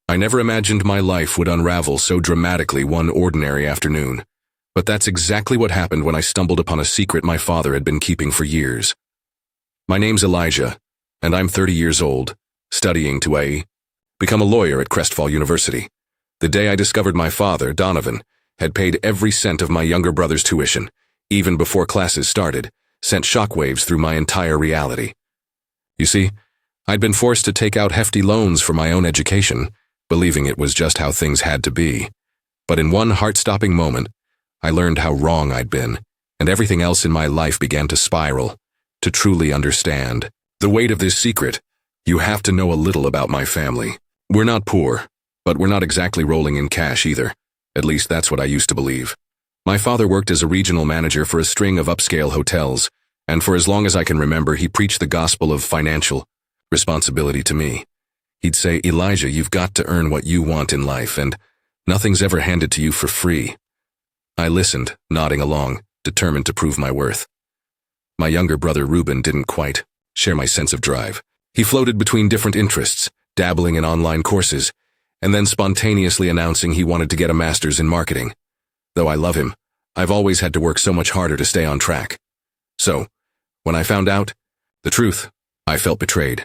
I never imagined my life would unravel so dramatically one ordinary afternoon. But that's exactly what happened when I stumbled upon a secret my father had been keeping for years. My name's Elijah, and I'm 30 years old, studying to become a lawyer at Crestfall University. The day I discovered my father, Donovan, had paid every cent of my younger brother's tuition, even before classes started, sent shockwaves through my entire reality. You see, I'd been forced to take out hefty loans for my own education, believing it was just how things had to be. But in one heart-stopping moment, I learned how wrong I'd been, and everything else in my life began to spiral. To truly understand the weight of this secret, you have to know a little about my family. We're not poor, but we're not exactly rolling in cash either. At least that's what I used to believe. My father worked as a regional manager for a string of upscale hotels, and for as long as I can remember, he preached the gospel of financial responsibility to me. He'd say, "Elijah, you've got to earn what you want in life, and nothing's ever handed to you for free." I listened, nodding along, determined to prove my worth. My younger brother Ruben didn't quite share my sense of drive. He floated between different interests, dabbling in online courses, and then spontaneously announcing he wanted to get a master's in marketing. Though I love him, I've always had to work so much harder to stay on track. So, when I found out the truth, I felt betrayed.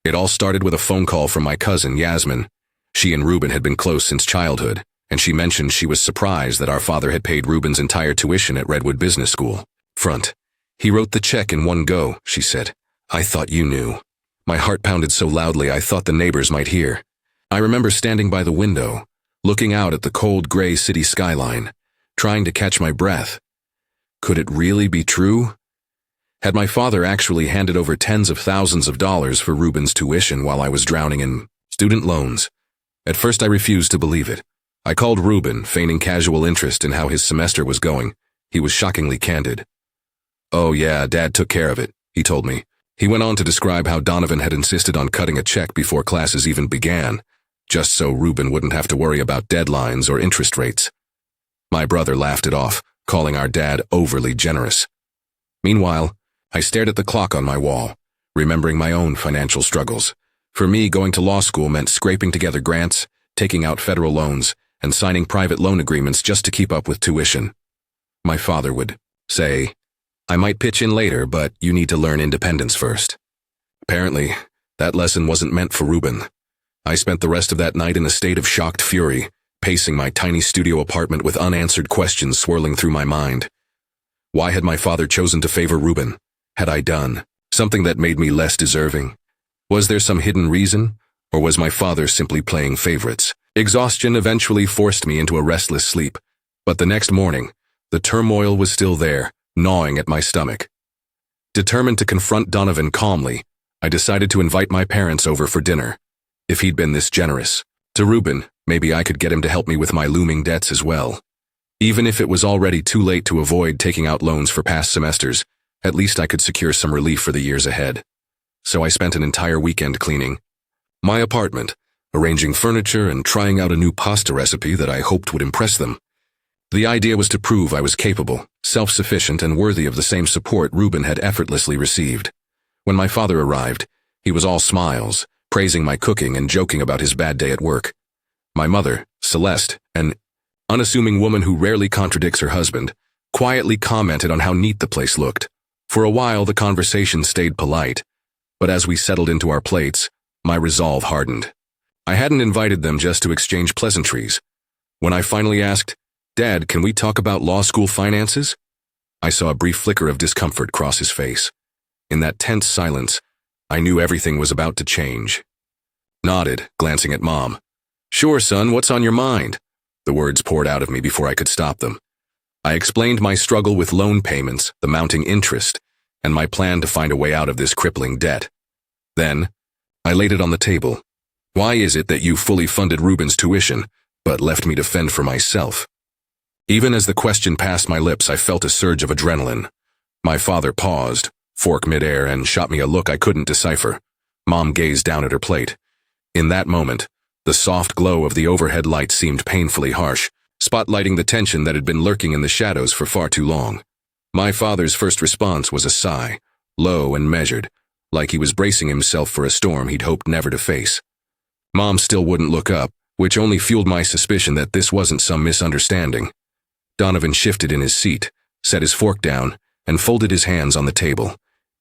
It all started with a phone call from my cousin, Yasmin. She and Ruben had been close since childhood, and she mentioned she was surprised that our father had paid Ruben's entire tuition at Redwood Business School. Front. "He wrote the check in one go," she said. "I thought you knew." My heart pounded so loudly I thought the neighbors might hear. I remember standing by the window, looking out at the cold gray city skyline, trying to catch my breath. Could it really be true? Had my father actually handed over tens of thousands of dollars for Ruben's tuition while I was drowning in student loans? At first I refused to believe it. I called Ruben, feigning casual interest in how his semester was going. He was shockingly candid. "Oh yeah, Dad took care of it," he told me. He went on to describe how Donovan had insisted on cutting a check before classes even began, just so Ruben wouldn't have to worry about deadlines or interest rates. My brother laughed it off, calling our dad overly generous. Meanwhile, I stared at the clock on my wall, remembering my own financial struggles. For me, going to law school meant scraping together grants, taking out federal loans, and signing private loan agreements just to keep up with tuition. My father would say, "I might pitch in later, but you need to learn independence first." Apparently, that lesson wasn't meant for Ruben. I spent the rest of that night in a state of shocked fury, pacing my tiny studio apartment with unanswered questions swirling through my mind. Why had my father chosen to favor Ruben? Had I done something that made me less deserving? Was there some hidden reason, or was my father simply playing favorites? Exhaustion eventually forced me into a restless sleep, but the next morning, the turmoil was still there, gnawing at my stomach. Determined to confront Donovan calmly, I decided to invite my parents over for dinner. If he'd been this generous to Ruben, maybe I could get him to help me with my looming debts as well. Even if it was already too late to avoid taking out loans for past semesters, at least I could secure some relief for the years ahead. So I spent an entire weekend cleaning my apartment, arranging furniture and trying out a new pasta recipe that I hoped would impress them. The idea was to prove I was capable, self-sufficient, and worthy of the same support Ruben had effortlessly received. When my father arrived, he was all smiles, praising my cooking and joking about his bad day at work. My mother, Celeste, an unassuming woman who rarely contradicts her husband, quietly commented on how neat the place looked. For a while, the conversation stayed polite, but as we settled into our plates, my resolve hardened. I hadn't invited them just to exchange pleasantries. When I finally asked, "Dad, can we talk about law school finances?" I saw a brief flicker of discomfort cross his face. In that tense silence, I knew everything was about to change. Nodded, glancing at Mom. "Sure, son, what's on your mind?" The words poured out of me before I could stop them. I explained my struggle with loan payments, the mounting interest, and my plan to find a way out of this crippling debt. Then, I laid it on the table. "Why is it that you fully funded Ruben's tuition, but left me to fend for myself?" Even as the question passed my lips, I felt a surge of adrenaline. My father paused, fork midair, and shot me a look I couldn't decipher. Mom gazed down at her plate. In that moment, the soft glow of the overhead light seemed painfully harsh, spotlighting the tension that had been lurking in the shadows for far too long. My father's first response was a sigh, low and measured, like he was bracing himself for a storm he'd hoped never to face. Mom still wouldn't look up, which only fueled my suspicion that this wasn't some misunderstanding. Donovan shifted in his seat, set his fork down, and folded his hands on the table.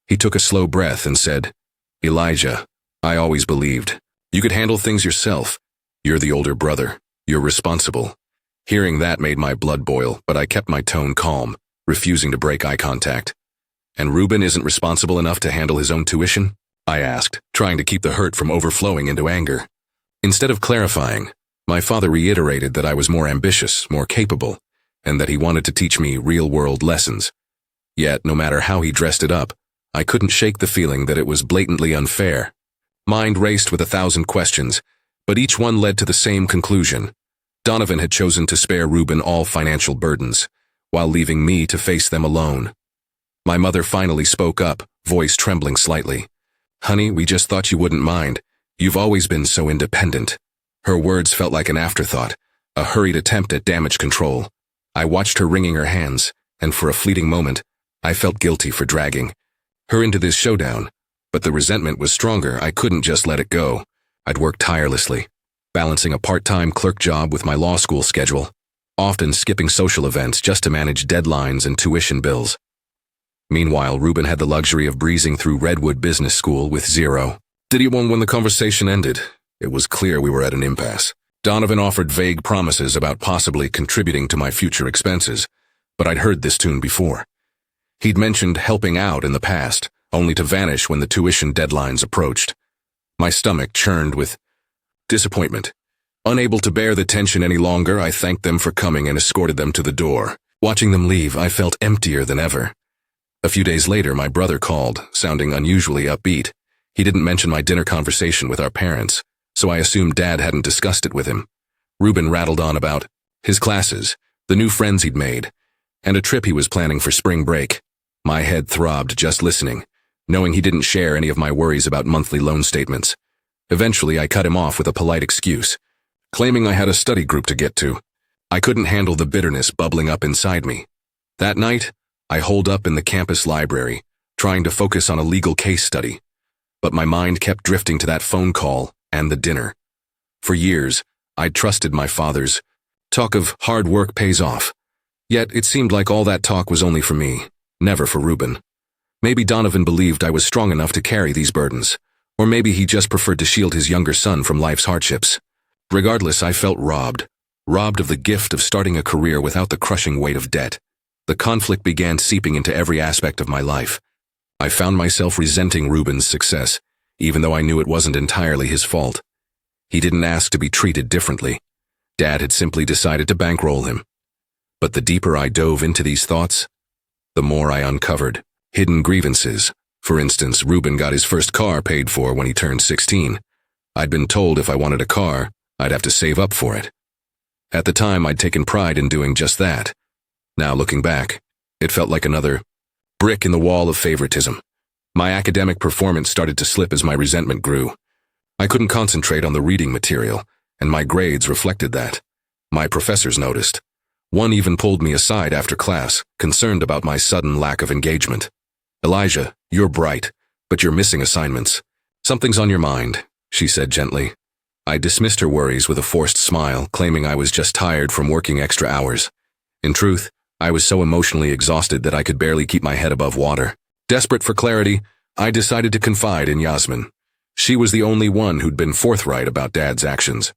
He took a slow breath and said, "Elijah, I always believed you could handle things yourself. You're the older brother. You're responsible." Hearing that made my blood boil, but I kept my tone calm, refusing to break eye contact. "And Reuben isn't responsible enough to handle his own tuition?" I asked, trying to keep the hurt from overflowing into anger. Instead of clarifying, my father reiterated that I was more ambitious, more capable, and that he wanted to teach me real-world lessons. Yet, no matter how he dressed it up, I couldn't shake the feeling that it was blatantly unfair. Mind raced with 1,000 questions, but each one led to the same conclusion. Donovan had chosen to spare Reuben all financial burdens, while leaving me to face them alone. My mother finally spoke up, voice trembling slightly. "Honey, we just thought you wouldn't mind. You've always been so independent." Her words felt like an afterthought, a hurried attempt at damage control. I watched her wringing her hands, and for a fleeting moment, I felt guilty for dragging her into this showdown. But the resentment was stronger. I couldn't just let it go. I'd worked tirelessly, balancing a part-time clerk job with my law school schedule, often skipping social events just to manage deadlines and tuition bills. Meanwhile, Reuben had the luxury of breezing through Redwood Business School with zero. When the conversation ended, it was clear we were at an impasse. Donovan offered vague promises about possibly contributing to my future expenses, but I'd heard this tune before. He'd mentioned helping out in the past, only to vanish when the tuition deadlines approached. My stomach churned with disappointment. Unable to bear the tension any longer, I thanked them for coming and escorted them to the door. Watching them leave, I felt emptier than ever. A few days later, my brother called, sounding unusually upbeat. He didn't mention my dinner conversation with our parents, so I assumed Dad hadn't discussed it with him. Reuben rattled on about his classes, the new friends he'd made, and a trip he was planning for spring break. My head throbbed just listening, knowing he didn't share any of my worries about monthly loan statements. Eventually, I cut him off with a polite excuse, claiming I had a study group to get to. I couldn't handle the bitterness bubbling up inside me. That night, I holed up in the campus library, trying to focus on a legal case study. But my mind kept drifting to that phone call and the dinner. For years, I'd trusted my father's talk of hard work pays off. Yet it seemed like all that talk was only for me, never for Reuben. Maybe Donovan believed I was strong enough to carry these burdens, or maybe he just preferred to shield his younger son from life's hardships. Regardless, I felt robbed of the gift of starting a career without the crushing weight of debt. The conflict began seeping into every aspect of my life. I found myself resenting Reuben's success, even though I knew it wasn't entirely his fault. He didn't ask to be treated differently. Dad had simply decided to bankroll him. But the deeper I dove into these thoughts, the more I uncovered hidden grievances. For instance, Reuben got his first car paid for when he turned 16. I'd been told if I wanted a car, I'd have to save up for it. At the time, I'd taken pride in doing just that. Now, looking back, it felt like another brick in the wall of favoritism. My academic performance started to slip as my resentment grew. I couldn't concentrate on the reading material, and my grades reflected that. My professors noticed. One even pulled me aside after class, concerned about my sudden lack of engagement. "Elijah, you're bright, but you're missing assignments. Something's on your mind," she said gently. I dismissed her worries with a forced smile, claiming I was just tired from working extra hours. In truth, I was so emotionally exhausted that I could barely keep my head above water. Desperate for clarity, I decided to confide in Yasmin. She was the only one who'd been forthright about Dad's actions.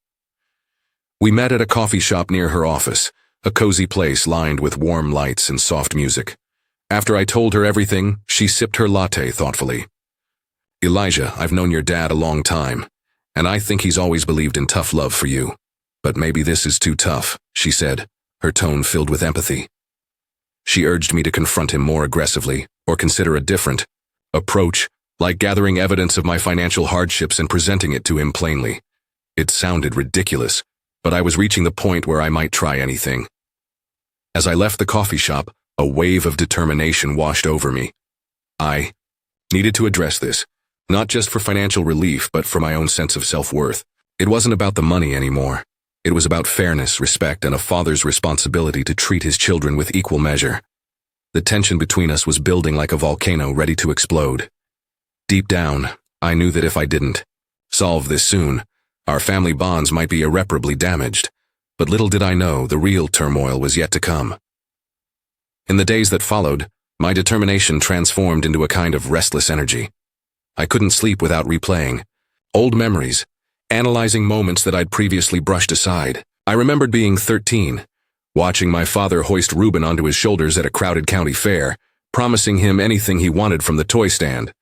We met at a coffee shop near her office, a cozy place lined with warm lights and soft music. After I told her everything, she sipped her latte thoughtfully. "Elijah, I've known your dad a long time, and I think he's always believed in tough love for you. But maybe this is too tough," she said, her tone filled with empathy. She urged me to confront him more aggressively, or consider a different approach, like gathering evidence of my financial hardships and presenting it to him plainly. It sounded ridiculous, but I was reaching the point where I might try anything. As I left the coffee shop, a wave of determination washed over me. I needed to address this, not just for financial relief, but for my own sense of self-worth. It wasn't about the money anymore. It was about fairness, respect, and a father's responsibility to treat his children with equal measure. The tension between us was building like a volcano ready to explode. Deep down, I knew that if I didn't solve this soon, Our family bonds might be irreparably damaged, but little did I know the real turmoil was yet to come. In the days that followed, my determination transformed into a kind of restless energy. I couldn't sleep without replaying old memories, analyzing moments that I'd previously brushed aside. I remembered being 13, watching my father hoist Reuben onto his shoulders at a crowded county fair, promising him anything he wanted from the toy stand.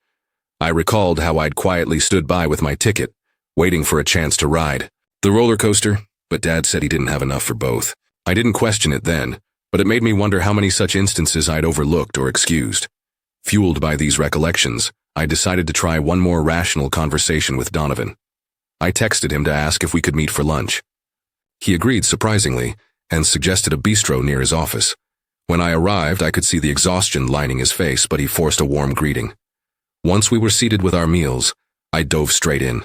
I recalled how I'd quietly stood by with my ticket, waiting for a chance to ride the roller coaster, but Dad said he didn't have enough for both. I didn't question it then, but it made me wonder how many such instances I'd overlooked or excused. Fueled by these recollections, I decided to try one more rational conversation with Donovan. I texted him to ask if we could meet for lunch. He agreed surprisingly, and suggested a bistro near his office. When I arrived, I could see the exhaustion lining his face, but he forced a warm greeting. Once we were seated with our meals, I dove straight in.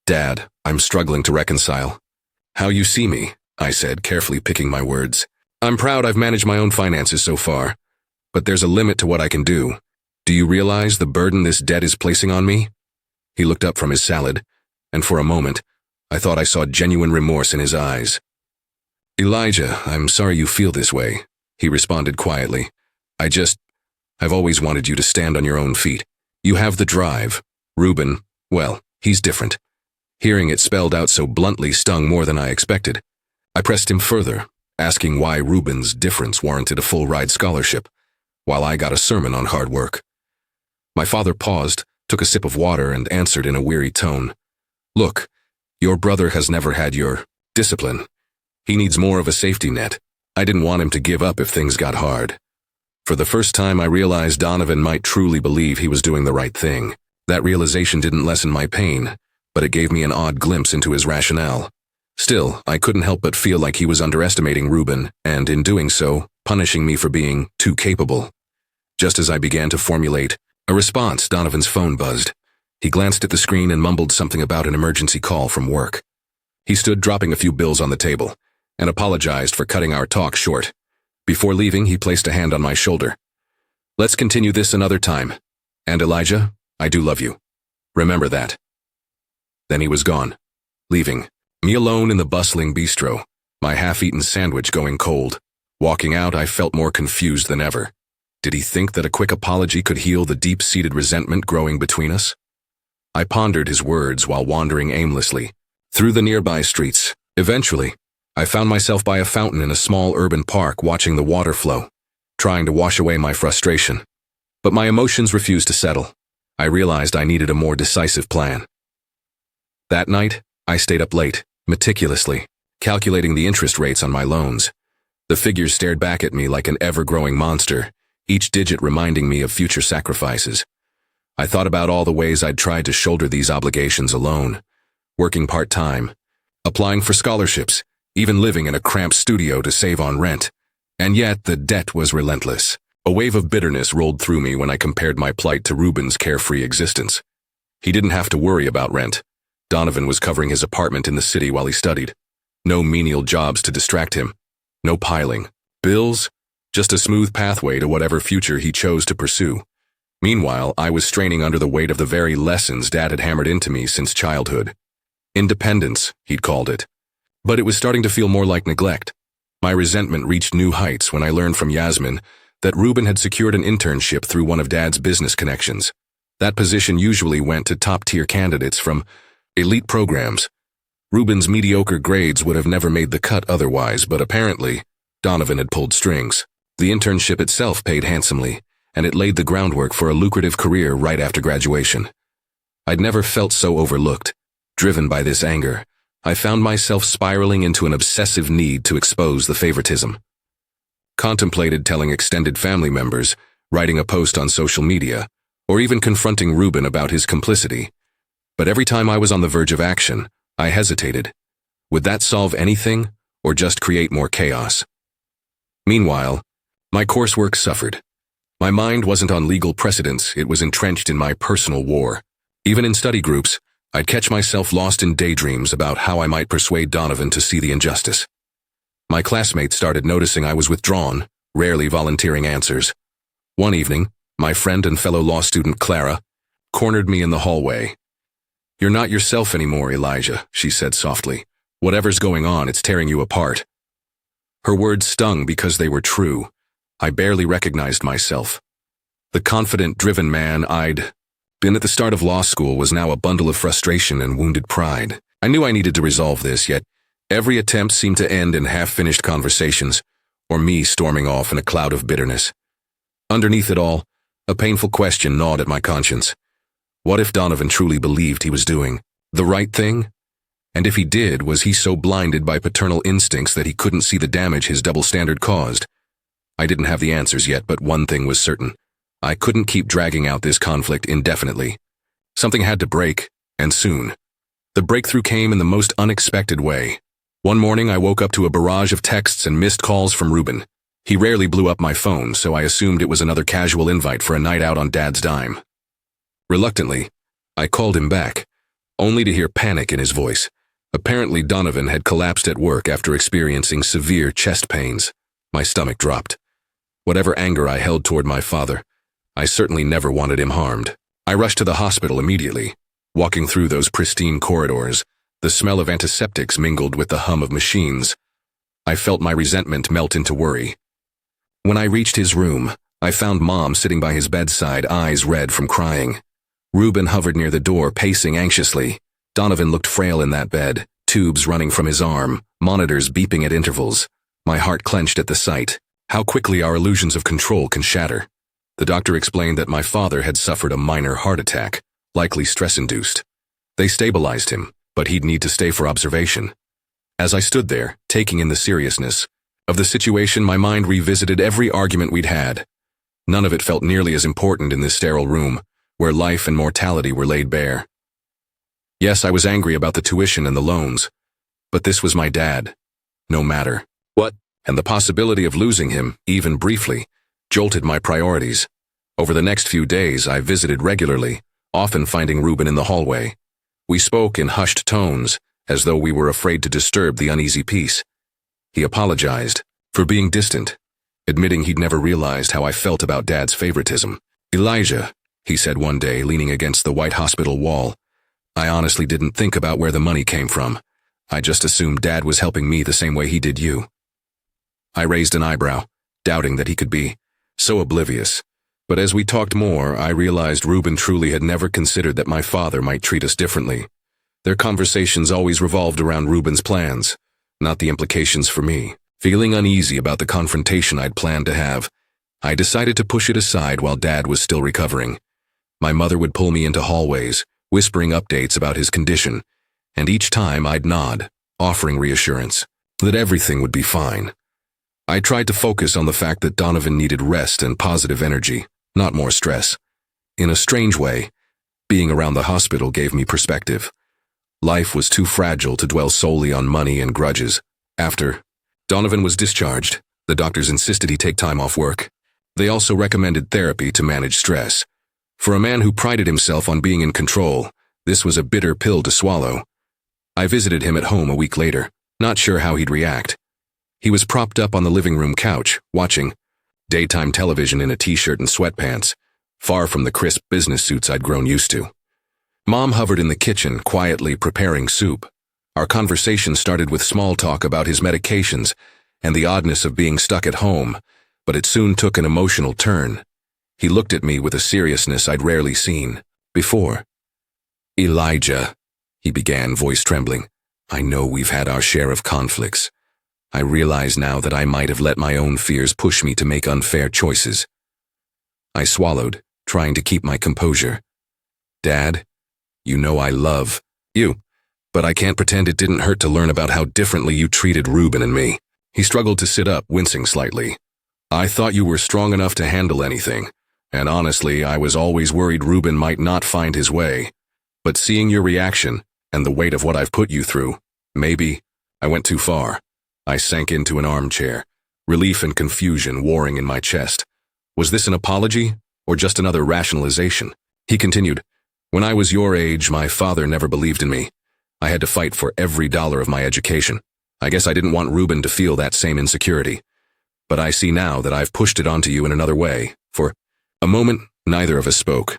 "Dad, I'm struggling to reconcile." "How you see me," I said, carefully picking my words. "I'm proud I've managed my own finances so far, but there's a limit to what I can do. Do you realize the burden this debt is placing on me?" He looked up from his salad, and for a moment, I thought I saw genuine remorse in his eyes. "Elijah, I'm sorry you feel this way," he responded quietly. I've always wanted you to stand on your own feet. You have the drive. Reuben, well, he's different." Hearing it spelled out so bluntly stung more than I expected. I pressed him further, asking why Reuben's difference warranted a full ride scholarship, while I got a sermon on hard work. My father paused, took a sip of water, and answered in a weary tone. "Look, your brother has never had your discipline. He needs more of a safety net. I didn't want him to give up if things got hard." For the first time, I realized Donovan might truly believe he was doing the right thing. That realization didn't lessen my pain, but it gave me an odd glimpse into his rationale. Still, I couldn't help but feel like he was underestimating Reuben, and in doing so, punishing me for being too capable. Just as I began to formulate a response, Donovan's phone buzzed. He glanced at the screen and mumbled something about an emergency call from work. He stood dropping a few bills on the table, and apologized for cutting our talk short. Before leaving, he placed a hand on my shoulder. "Let's continue this another time. And Elijah, I do love you. Remember that." Then he was gone, leaving me alone in the bustling bistro, my half-eaten sandwich going cold. Walking out, I felt more confused than ever. Did he think that a quick apology could heal the deep-seated resentment growing between us? I pondered his words while wandering aimlessly through the nearby streets. Eventually, I found myself by a fountain in a small urban park watching the water flow, trying to wash away my frustration. But my emotions refused to settle. I realized I needed a more decisive plan. That night, I stayed up late, meticulously, calculating the interest rates on my loans. The figures stared back at me like an ever-growing monster, each digit reminding me of future sacrifices. I thought about all the ways I'd tried to shoulder these obligations alone, working part-time, applying for scholarships, even living in a cramped studio to save on rent. And yet, the debt was relentless. A wave of bitterness rolled through me when I compared my plight to Reuben's carefree existence. He didn't have to worry about rent. Donovan was covering his apartment in the city while he studied. No menial jobs to distract him. No piling. Bills? Just a smooth pathway to whatever future he chose to pursue. Meanwhile, I was straining under the weight of the very lessons Dad had hammered into me since childhood. Independence, he'd called it. But it was starting to feel more like neglect. My resentment reached new heights when I learned from Yasmin that Reuben had secured an internship through one of Dad's business connections. That position usually went to top-tier candidates from elite programs. Reuben's mediocre grades would have never made the cut otherwise, but apparently, Donovan had pulled strings. The internship itself paid handsomely, and it laid the groundwork for a lucrative career right after graduation. I'd never felt so overlooked. Driven by this anger, I found myself spiraling into an obsessive need to expose the favoritism. Contemplated telling extended family members, writing a post on social media, or even confronting Reuben about his complicity. But every time I was on the verge of action, I hesitated. Would that solve anything, or just create more chaos? Meanwhile, my coursework suffered. My mind wasn't on legal precedents, it was entrenched in my personal war. Even in study groups, I'd catch myself lost in daydreams about how I might persuade Donovan to see the injustice. My classmates started noticing I was withdrawn, rarely volunteering answers. One evening, my friend and fellow law student Clara cornered me in the hallway. "You're not yourself anymore, Elijah," she said softly. "Whatever's going on, it's tearing you apart." Her words stung because they were true. I barely recognized myself. The confident, driven man I'd been at the start of law school was now a bundle of frustration and wounded pride. I knew I needed to resolve this, yet every attempt seemed to end in half-finished conversations, or me storming off in a cloud of bitterness. Underneath it all, a painful question gnawed at my conscience. What if Donovan truly believed he was doing the right thing? And if he did, was he so blinded by paternal instincts that he couldn't see the damage his double standard caused? I didn't have the answers yet, but one thing was certain. I couldn't keep dragging out this conflict indefinitely. Something had to break, and soon. The breakthrough came in the most unexpected way. One morning I woke up to a barrage of texts and missed calls from Ruben. He rarely blew up my phone, so I assumed it was another casual invite for a night out on Dad's dime. Reluctantly, I called him back, only to hear panic in his voice. Apparently Donovan had collapsed at work after experiencing severe chest pains. My stomach dropped. Whatever anger I held toward my father, I certainly never wanted him harmed. I rushed to the hospital immediately. Walking through those pristine corridors, the smell of antiseptics mingled with the hum of machines. I felt my resentment melt into worry. When I reached his room, I found Mom sitting by his bedside, eyes red from crying. Ruben hovered near the door, pacing anxiously. Donovan looked frail in that bed, tubes running from his arm, monitors beeping at intervals. My heart clenched at the sight. How quickly our illusions of control can shatter. The doctor explained that my father had suffered a minor heart attack, likely stress-induced. They stabilized him, but he'd need to stay for observation. As I stood there, taking in the seriousness of the situation, my mind revisited every argument we'd had. None of it felt nearly as important in this sterile room, where life and mortality were laid bare. Yes, I was angry about the tuition and the loans, but this was my dad. No matter what, and the possibility of losing him, even briefly, jolted my priorities. Over the next few days, I visited regularly, often finding Ruben in the hallway. We spoke in hushed tones, as though we were afraid to disturb the uneasy peace. He apologized for being distant, admitting he'd never realized how I felt about Dad's favoritism. "Elijah," he said one day, leaning against the white hospital wall, "I honestly didn't think about where the money came from. I just assumed Dad was helping me the same way he did you." I raised an eyebrow, doubting that he could be so oblivious. But as we talked more, I realized Ruben truly had never considered that my father might treat us differently. Their conversations always revolved around Ruben's plans, not the implications for me. Feeling uneasy about the confrontation I'd planned to have, I decided to push it aside while Dad was still recovering. My mother would pull me into hallways, whispering updates about his condition, and each time I'd nod, offering reassurance that everything would be fine. I tried to focus on the fact that Donovan needed rest and positive energy, not more stress. In a strange way, being around the hospital gave me perspective. Life was too fragile to dwell solely on money and grudges. After Donovan was discharged, the doctors insisted he take time off work. They also recommended therapy to manage stress. For a man who prided himself on being in control, this was a bitter pill to swallow. I visited him at home a week later, not sure how he'd react. He was propped up on the living room couch, watching daytime television in a t-shirt and sweatpants, far from the crisp business suits I'd grown used to. Mom hovered in the kitchen, quietly preparing soup. Our conversation started with small talk about his medications and the oddness of being stuck at home, but it soon took an emotional turn. He looked at me with a seriousness I'd rarely seen before. "Elijah," he began, voice trembling, "I know we've had our share of conflicts. I realize now that I might have let my own fears push me to make unfair choices." I swallowed, trying to keep my composure. "Dad, you know I love you, but I can't pretend it didn't hurt to learn about how differently you treated Ruben and me." He struggled to sit up, wincing slightly. "I thought you were strong enough to handle anything, and honestly, I was always worried Ruben might not find his way. But seeing your reaction, and the weight of what I've put you through, maybe I went too far." I sank into an armchair, relief and confusion warring in my chest. Was this an apology, or just another rationalization? He continued, "When I was your age, my father never believed in me. I had to fight for every dollar of my education. I guess I didn't want Ruben to feel that same insecurity. But I see now that I've pushed it onto you in another way." For a moment, neither of us spoke.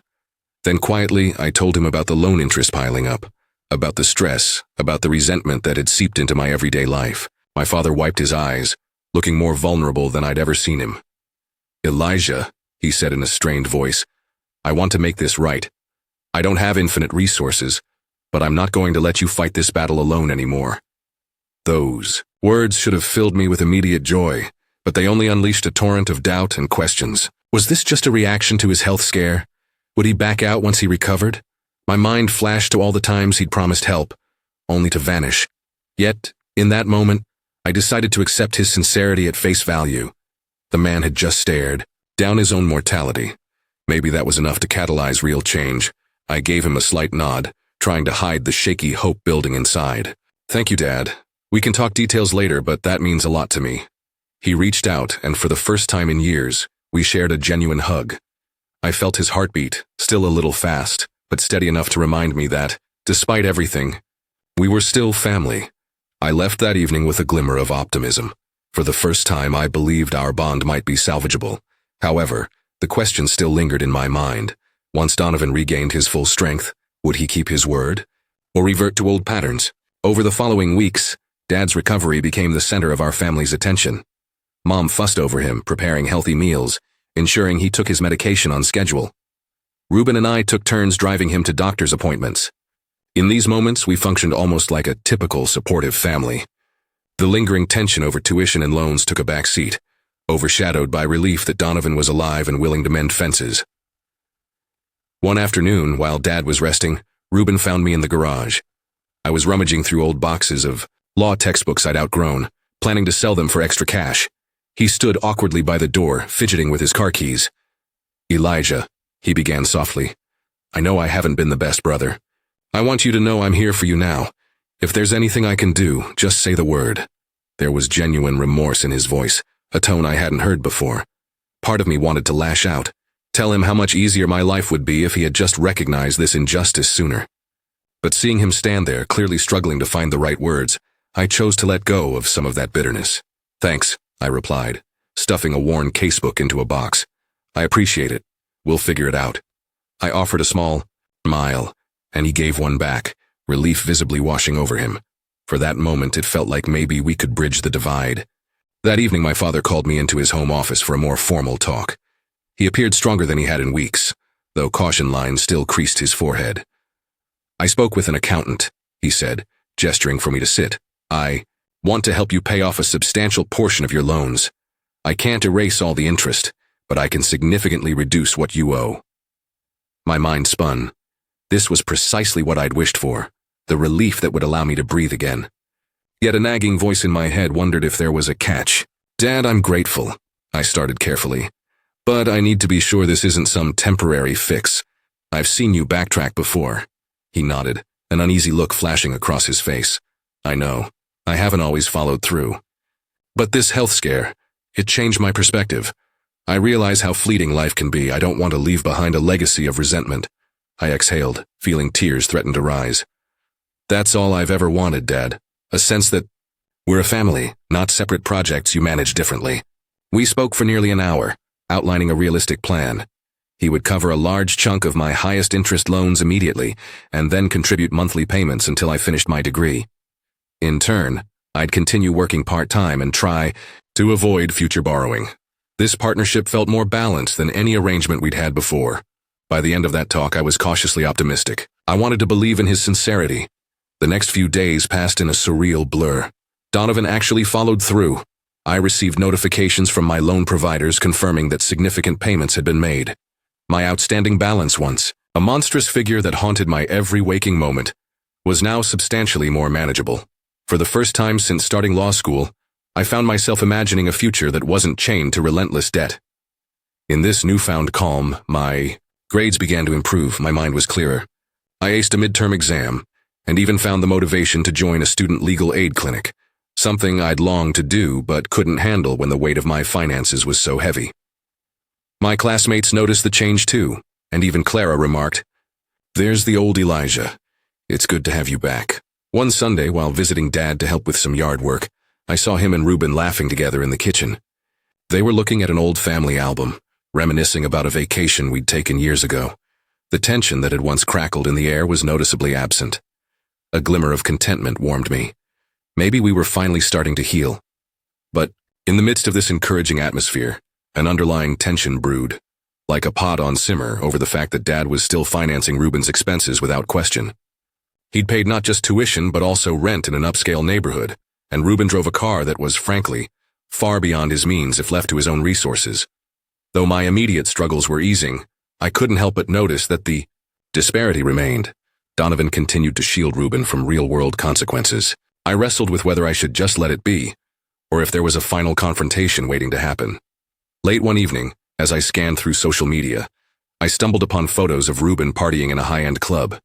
Then quietly, I told him about the loan interest piling up, about the stress, about the resentment that had seeped into my everyday life. My father wiped his eyes, looking more vulnerable than I'd ever seen him. "Elijah," he said in a strained voice, "I want to make this right. I don't have infinite resources, but I'm not going to let you fight this battle alone anymore." Those words should have filled me with immediate joy, but they only unleashed a torrent of doubt and questions. Was this just a reaction to his health scare? Would he back out once he recovered? My mind flashed to all the times he'd promised help, only to vanish. Yet, in that moment, I decided to accept his sincerity at face value. The man had just stared down his own mortality. Maybe that was enough to catalyze real change. I gave him a slight nod, trying to hide the shaky hope building inside. "Thank you, Dad. We can talk details later, but that means a lot to me." He reached out, and for the first time in years, we shared a genuine hug. I felt his heartbeat, still a little fast, but steady enough to remind me that, despite everything, we were still family. I left that evening with a glimmer of optimism. For the first time, I believed our bond might be salvageable. However, the question still lingered in my mind. Once Donovan regained his full strength, would he keep his word, or revert to old patterns? Over the following weeks, Dad's recovery became the center of our family's attention. Mom fussed over him, preparing healthy meals, ensuring he took his medication on schedule. Ruben and I took turns driving him to doctor's appointments. In these moments, we functioned almost like a typical supportive family. The lingering tension over tuition and loans took a back seat, overshadowed by relief that Donovan was alive and willing to mend fences. One afternoon, while Dad was resting, Ruben found me in the garage. I was rummaging through old boxes of law textbooks I'd outgrown, planning to sell them for extra cash. He stood awkwardly by the door, fidgeting with his car keys. "Elijah," he began softly, "I know I haven't been the best brother. I want you to know I'm here for you now. If there's anything I can do, just say the word." There was genuine remorse in his voice, a tone I hadn't heard before. Part of me wanted to lash out, tell him how much easier my life would be if he had just recognized this injustice sooner. But seeing him stand there, clearly struggling to find the right words, I chose to let go of some of that bitterness. "Thanks," I replied, stuffing a worn casebook into a box. "I appreciate it. We'll figure it out." I offered a small smile, and he gave one back, relief visibly washing over him. For that moment, it felt like maybe we could bridge the divide. That evening, my father called me into his home office for a more formal talk. He appeared stronger than he had in weeks, though caution lines still creased his forehead. "I spoke with an accountant," he said, gesturing for me to sit. "I want to help you pay off a substantial portion of your loans. I can't erase all the interest, but I can significantly reduce what you owe." My mind spun. This was precisely what I'd wished for, the relief that would allow me to breathe again. Yet a nagging voice in my head wondered if there was a catch. "Dad, I'm grateful," I started carefully, "but I need to be sure this isn't some temporary fix. I've seen you backtrack before." He nodded, an uneasy look flashing across his face. "I know. I haven't always followed through. But this health scare, it changed my perspective. I realize how fleeting life can be. I don't want to leave behind a legacy of resentment." I exhaled, feeling tears threaten to rise. "That's all I've ever wanted, Dad. A sense that we're a family, not separate projects you manage differently." We spoke for nearly an hour, outlining a realistic plan. He would cover a large chunk of my highest interest loans immediately, and then contribute monthly payments until I finished my degree. In turn, I'd continue working part-time and try to avoid future borrowing. This partnership felt more balanced than any arrangement we'd had before. By the end of that talk, I was cautiously optimistic. I wanted to believe in his sincerity. The next few days passed in a surreal blur. Donovan actually followed through. I received notifications from my loan providers confirming that significant payments had been made. My outstanding balance once, a monstrous figure that haunted my every waking moment, was now substantially more manageable. For the first time since starting law school, I found myself imagining a future that wasn't chained to relentless debt. In this newfound calm, my grades began to improve. My mind was clearer. I aced a midterm exam, and even found the motivation to join a student legal aid clinic, something I'd longed to do but couldn't handle when the weight of my finances was so heavy. My classmates noticed the change too, and even Clara remarked, "There's the old Elijah. It's good to have you back." One Sunday, while visiting Dad to help with some yard work, I saw him and Ruben laughing together in the kitchen. They were looking at an old family album, reminiscing about a vacation we'd taken years ago. The tension that had once crackled in the air was noticeably absent. A glimmer of contentment warmed me. Maybe we were finally starting to heal. But in the midst of this encouraging atmosphere, an underlying tension brewed, like a pot on simmer over the fact that Dad was still financing Ruben's expenses without question. He'd paid not just tuition but also rent in an upscale neighborhood, and Ruben drove a car that was, frankly, far beyond his means if left to his own resources. Though my immediate struggles were easing, I couldn't help but notice that the disparity remained. Donovan continued to shield Ruben from real-world consequences. I wrestled with whether I should just let it be, or if there was a final confrontation waiting to happen. Late one evening, as I scanned through social media, I stumbled upon photos of Ruben partying in a high-end club.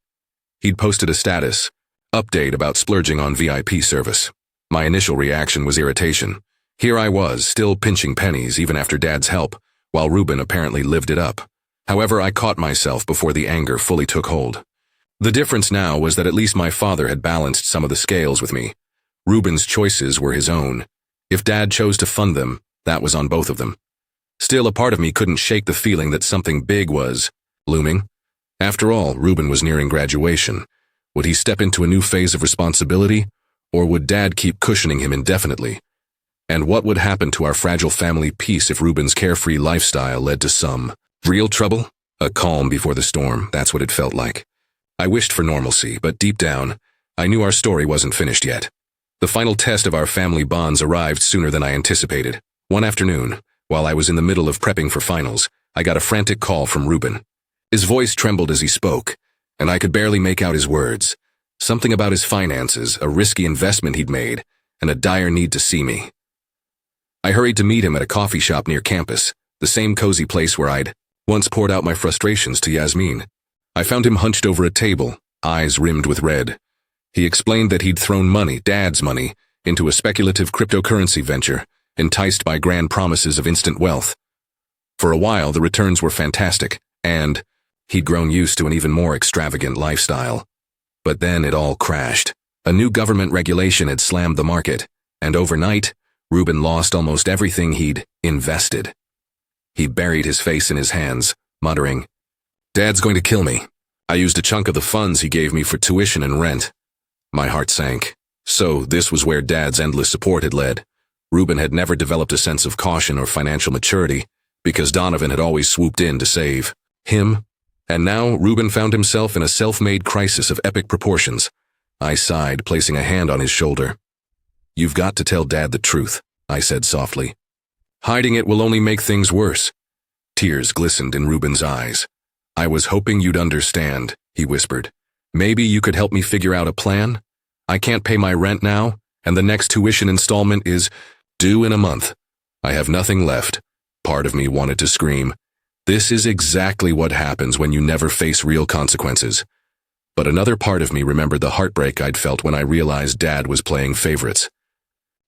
He'd posted a status update about splurging on VIP service. My initial reaction was irritation. Here I was, still pinching pennies even after Dad's help, while Ruben apparently lived it up. However, I caught myself before the anger fully took hold. The difference now was that at least my father had balanced some of the scales with me. Ruben's choices were his own. If Dad chose to fund them, that was on both of them. Still, a part of me couldn't shake the feeling that something big was looming. After all, Ruben was nearing graduation. Would he step into a new phase of responsibility, or would Dad keep cushioning him indefinitely? And what would happen to our fragile family peace if Ruben's carefree lifestyle led to some real trouble? A calm before the storm, that's what it felt like. I wished for normalcy, but deep down, I knew our story wasn't finished yet. The final test of our family bonds arrived sooner than I anticipated. One afternoon, while I was in the middle of prepping for finals, I got a frantic call from Ruben. His voice trembled as he spoke, and I could barely make out his words. Something about his finances, a risky investment he'd made, and a dire need to see me. I hurried to meet him at a coffee shop near campus, the same cozy place where I'd once poured out my frustrations to Yasmin. I found him hunched over a table, eyes rimmed with red. He explained that he'd thrown money, Dad's money, into a speculative cryptocurrency venture, enticed by grand promises of instant wealth. For a while, the returns were fantastic, and he'd grown used to an even more extravagant lifestyle. But then it all crashed. A new government regulation had slammed the market, and overnight, Ruben lost almost everything he'd invested. He buried his face in his hands, muttering, "Dad's going to kill me. I used a chunk of the funds he gave me for tuition and rent." My heart sank. So this was where Dad's endless support had led. Ruben had never developed a sense of caution or financial maturity, because Donovan had always swooped in to save him. And now Ruben found himself in a self-made crisis of epic proportions. I sighed, placing a hand on his shoulder. "You've got to tell Dad the truth," I said softly. "Hiding it will only make things worse." Tears glistened in Ruben's eyes. "I was hoping you'd understand," he whispered. "Maybe you could help me figure out a plan? I can't pay my rent now, and the next tuition installment is due in a month. I have nothing left." Part of me wanted to scream. This is exactly what happens when you never face real consequences. But another part of me remembered the heartbreak I'd felt when I realized Dad was playing favorites.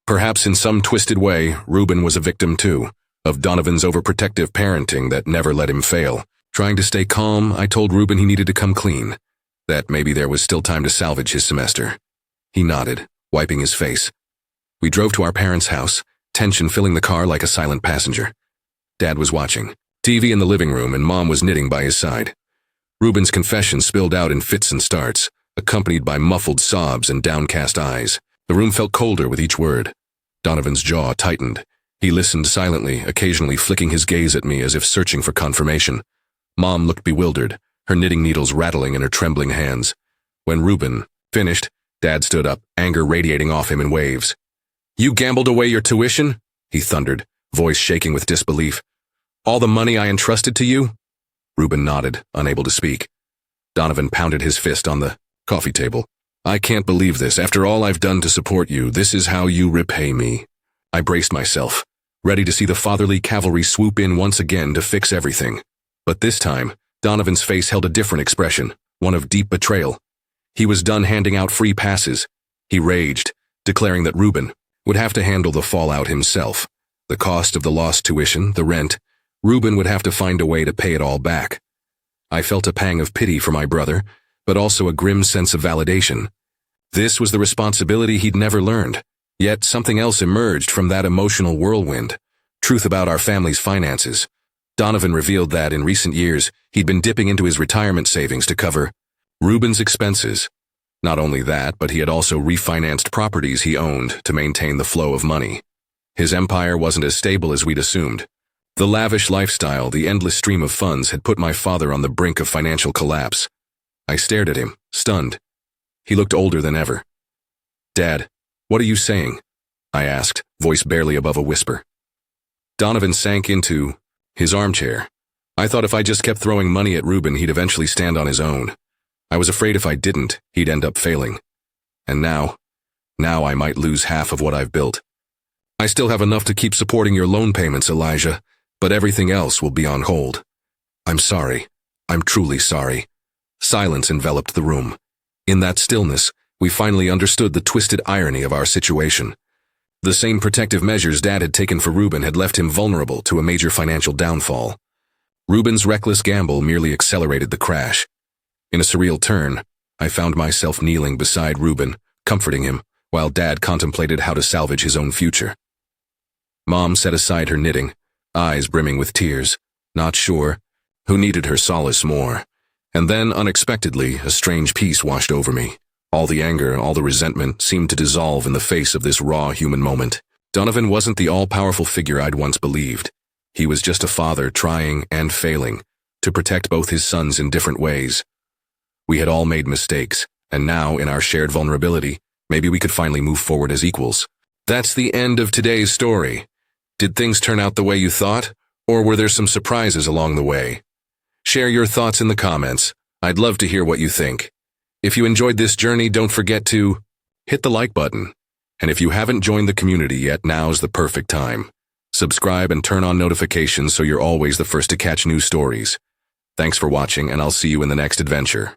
Perhaps in some twisted way, Ruben was a victim too, of Donovan's overprotective parenting that never let him fail. Trying to stay calm, I told Ruben he needed to come clean, that maybe there was still time to salvage his semester. He nodded, wiping his face. We drove to our parents' house, tension filling the car like a silent passenger. Dad was watching TV in the living room, and Mom was knitting by his side. Ruben's confession spilled out in fits and starts, accompanied by muffled sobs and downcast eyes. The room felt colder with each word. Donovan's jaw tightened. He listened silently, occasionally flicking his gaze at me as if searching for confirmation. Mom looked bewildered, her knitting needles rattling in her trembling hands. When Ruben finished, Dad stood up, anger radiating off him in waves. "You gambled away your tuition?" he thundered, voice shaking with disbelief. "All the money I entrusted to you?" Ruben nodded, unable to speak. Donovan pounded his fist on the coffee table. "I can't believe this. After all I've done to support you, this is how you repay me." I braced myself, ready to see the fatherly cavalry swoop in once again to fix everything. But this time, Donovan's face held a different expression, one of deep betrayal. He was done handing out free passes. He raged, declaring that Ruben would have to handle the fallout himself. The cost of the lost tuition, the rent. Ruben would have to find a way to pay it all back. I felt a pang of pity for my brother, but also a grim sense of validation. This was the responsibility he'd never learned. Yet something else emerged from that emotional whirlwind. Truth about our family's finances. Donovan revealed that, in recent years, he'd been dipping into his retirement savings to cover Ruben's expenses. Not only that, but he had also refinanced properties he owned to maintain the flow of money. His empire wasn't as stable as we'd assumed. The lavish lifestyle, the endless stream of funds, had put my father on the brink of financial collapse. I stared at him, stunned. He looked older than ever. "Dad, what are you saying?" I asked, voice barely above a whisper. Donovan sank into his armchair. I thought if I just kept throwing money at Ruben, he'd eventually stand on his own. I was afraid if I didn't, he'd end up failing. And now I might lose half of what I've built. "I still have enough to keep supporting your loan payments, Elijah, but everything else will be on hold." "I'm sorry. I'm truly sorry." Silence enveloped the room. In that stillness, we finally understood the twisted irony of our situation. The same protective measures Dad had taken for Ruben had left him vulnerable to a major financial downfall. Ruben's reckless gamble merely accelerated the crash. In a surreal turn, I found myself kneeling beside Ruben, comforting him, while Dad contemplated how to salvage his own future. Mom set aside her knitting, eyes brimming with tears, not sure who needed her solace more. And then, unexpectedly, a strange peace washed over me. All the anger, all the resentment seemed to dissolve in the face of this raw human moment. Donovan wasn't the all-powerful figure I'd once believed. He was just a father trying and failing to protect both his sons in different ways. We had all made mistakes, and now, in our shared vulnerability, maybe we could finally move forward as equals. That's the end of today's story. Did things turn out the way you thought, or were there some surprises along the way? Share your thoughts in the comments. I'd love to hear what you think. If you enjoyed this journey, don't forget to hit the like button. And if you haven't joined the community yet, now's the perfect time. Subscribe and turn on notifications so you're always the first to catch new stories. Thanks for watching, and I'll see you in the next adventure.